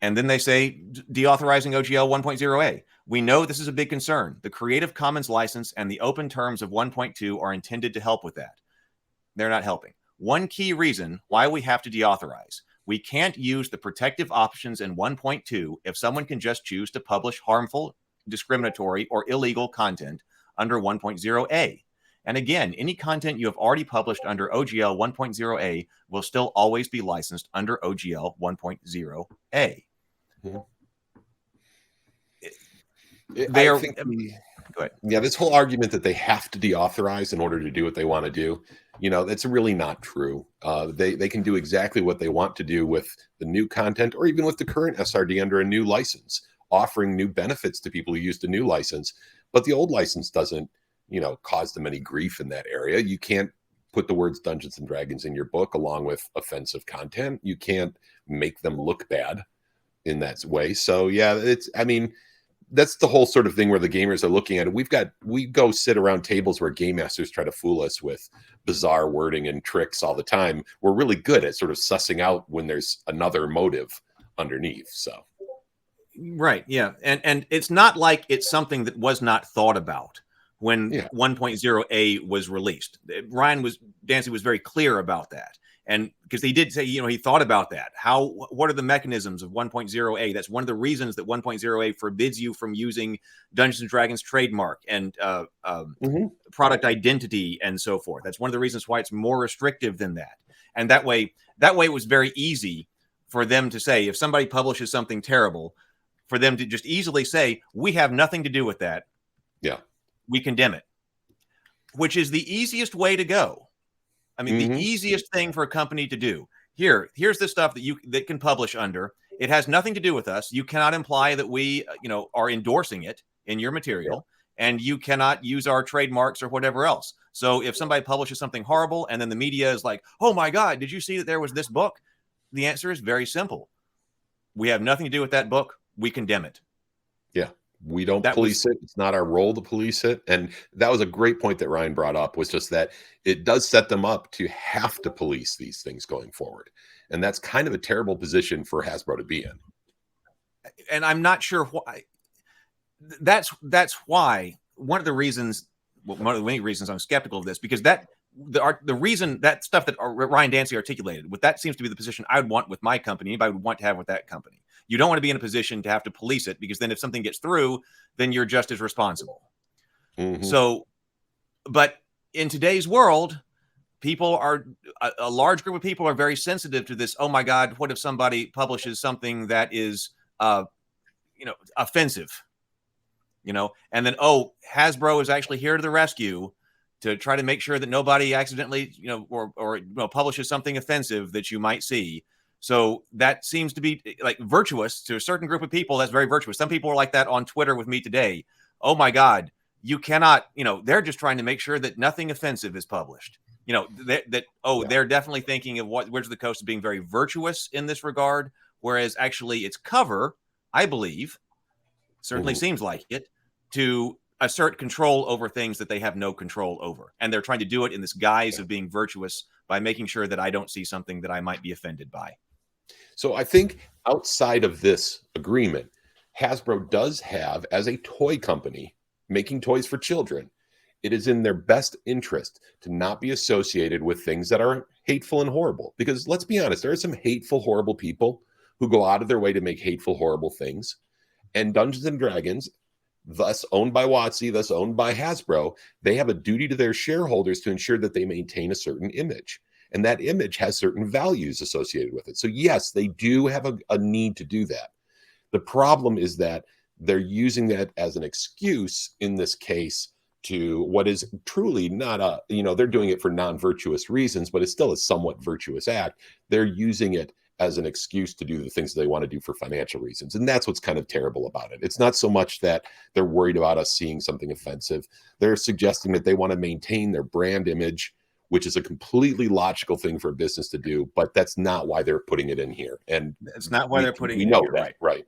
And then they say deauthorizing OGL 1.0a. We know this is a big concern. The Creative Commons license and the open terms of 1.2 are intended to help with that. They're not helping. One key reason why we have to deauthorize. We can't use the protective options in 1.2 if someone can just choose to publish harmful, discriminatory, or illegal content under 1.0a. And again, any content you have already published under OGL 1.0a will still always be licensed under OGL 1.0a. Mm-hmm. Go ahead. Yeah, this whole argument that they have to deauthorize in order to do what they want to do, that's really not true. They can do exactly what they want to do with the new content, or even with the current SRD under a new license, offering new benefits to people who use the new license. But the old license doesn't, cause them any grief in that area. You can't put the words Dungeons and Dragons in your book along with offensive content. You can't make them look bad in that way. So yeah, that's the whole sort of thing where the gamers are looking at it. We go sit around tables where game masters try to fool us with bizarre wording and tricks all the time. We're really good at sort of sussing out when there's another motive underneath. So, right. Yeah. And it's not like it's something that was not thought about when 1.0a was released. Dancy was very clear about that. And because he did say, he thought about that. What are the mechanisms of 1.0a? That's one of the reasons that 1.0a forbids you from using Dungeons and Dragons trademark and product identity and so forth. That's one of the reasons why it's more restrictive than that. And that way it was very easy for them to say, if somebody publishes something terrible, for them to just easily say, we have nothing to do with that. Yeah. We condemn it, which is the easiest way to go. I mean, the easiest thing for a company to do. Here's the stuff that can publish under. It has nothing to do with us. You cannot imply that we, are endorsing it in your material, and you cannot use our trademarks or whatever else. So if somebody publishes something horrible and then the media is like, oh my God, did you see that there was this book? The answer is very simple. We have nothing to do with that book. We condemn it. Yeah. We don't police it. It's not our role to police it. And that was a great point that Ryan brought up, was just that it does set them up to have to police these things going forward. And that's kind of a terrible position for Hasbro to be in. And I'm not sure why. That's why one of the many reasons I'm skeptical of this, because the reason that stuff that Ryan Dancy articulated, that seems to be the position I would want with my company, anybody would want to have with that company. You don't want to be in a position to have to police it, because then if something gets through, then you're just as responsible. So, but in today's world, a large group of people are very sensitive to this. Oh my God, what if somebody publishes something that is, offensive, and then, Hasbro is actually here to the rescue to try to make sure that nobody accidentally, or publishes something offensive that you might see. So that seems to be like virtuous to a certain group of people. That's very virtuous. Some people are like that on Twitter with me today. Oh my God, you cannot, they're just trying to make sure that nothing offensive is published. They're definitely thinking of Wizards of the Coast as being very virtuous in this regard. Whereas actually its cover, I believe, certainly seems like it, to assert control over things that they have no control over. And they're trying to do it in this guise of being virtuous by making sure that I don't see something that I might be offended by. So I think outside of this agreement, Hasbro does have, as a toy company making toys for children, it is in their best interest to not be associated with things that are hateful and horrible. Because let's be honest, there are some hateful, horrible people who go out of their way to make hateful, horrible things. And Dungeons and Dragons, thus owned by WotC, thus owned by Hasbro, they have a duty to their shareholders to ensure that they maintain a certain image. And that image has certain values associated with it. So yes, they do have a need to do that. The problem is that they're using that as an excuse in this case to what is truly not they're doing it for non-virtuous reasons, but it's still a somewhat virtuous act. They're using it as an excuse to do the things they want to do for financial reasons. And that's what's kind of terrible about it. It's not so much that they're worried about us seeing something offensive. They're suggesting that they want to maintain their brand image, which is a completely logical thing for a business to do, but that's not why they're putting it in here. And it's not why they're putting it in here. We know that, right?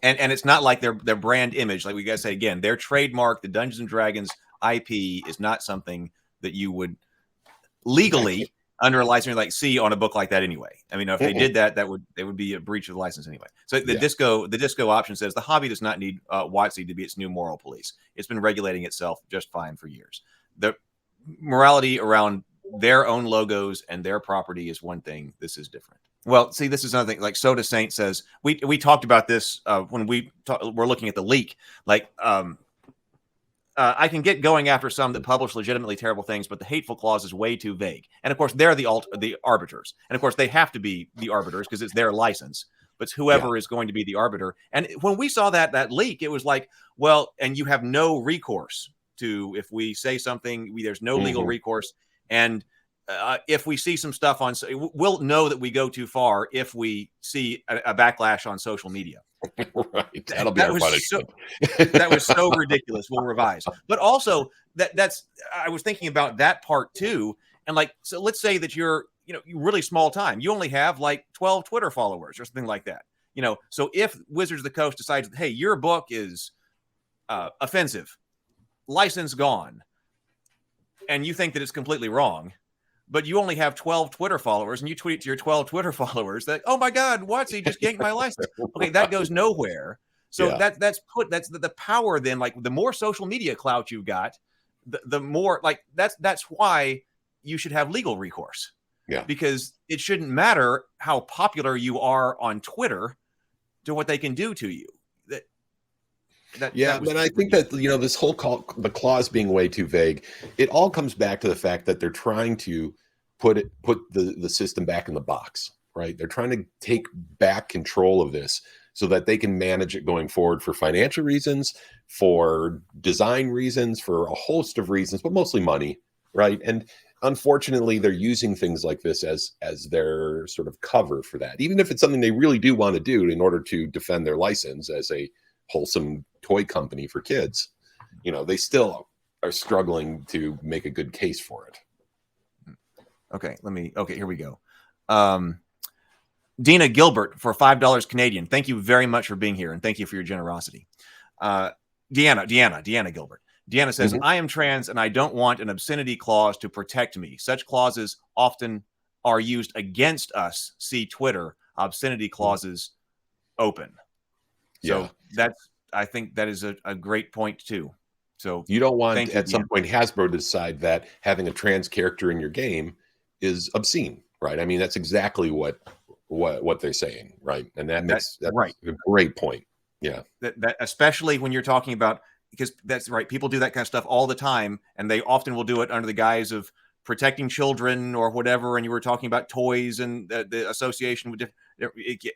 And it's not like their brand image, like we gotta say again, their trademark, the Dungeons and Dragons IP, is not something that you would legally under a license like C on a book like that anyway. I mean, if they did that, it would be a breach of the license anyway. So the disco option says the hobby does not need WotC to be its new moral police. It's been regulating itself just fine for years. The morality around their own logos and their property is one thing. This is different. Well, see, this is another thing. Like Soda Saint says, we talked about this when we're looking at the leak. Like, I can get going after some that publish legitimately terrible things, but the hateful clause is way too vague. And of course, they're the arbiters. And of course, they have to be the arbiters because it's their license. But it's whoever is going to be the arbiter. And when we saw that leak, it was like, well, and you have no recourse to, if we say something, there's no legal recourse. And if we see some stuff we'll know that we go too far if we see a backlash on social media. Right. That'll be our punishment. That was so ridiculous. We'll revise. But also I was thinking about that part too. And like, so let's say that you're really small time. You only have like 12 Twitter followers or something like that. So if Wizards of the Coast decides, hey, your book is offensive, license gone, and you think that it's completely wrong, but you only have 12 Twitter followers, and you tweet to your 12 Twitter followers that, oh my God, WotC just yanked my license. Okay, that goes nowhere. So that's the power. Then, like, the more social media clout you've got, the more, like, that's why you should have legal recourse. Yeah, because it shouldn't matter how popular you are on Twitter to what they can do to you. But I think that this whole the clause being way too vague, it all comes back to the fact that they're trying to put the system back in the box, right? They're trying to take back control of this so that they can manage it going forward for financial reasons, for design reasons, for a host of reasons, but mostly money, right? And unfortunately, they're using things like this as their sort of cover for that, even if it's something they really do want to do in order to defend their license as a wholesome toy company for kids. They still are struggling to make a good case for it. Okay, here we go. Dina Gilbert for $5 Canadian. Thank you very much for being here, and thank you for your generosity. Deanna Gilbert. Deanna says, I am trans and I don't want an obscenity clause to protect me. Such clauses often are used against us. See Twitter, obscenity clauses open. So I think that is a great point too. So you don't want some point Hasbro to decide that having a trans character in your game is obscene, right? I mean, that's exactly what they're saying, right? And that's right. A great point. Yeah. That especially when you're talking about, because that's right. People do that kind of stuff all the time, and they often will do it under the guise of protecting children or whatever. And you were talking about toys and the association with different.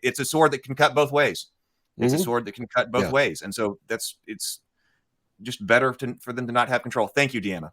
It's a sword that can cut both ways. It's a sword that can cut both ways. And so it's just better for them to not have control. Thank you, Deanna.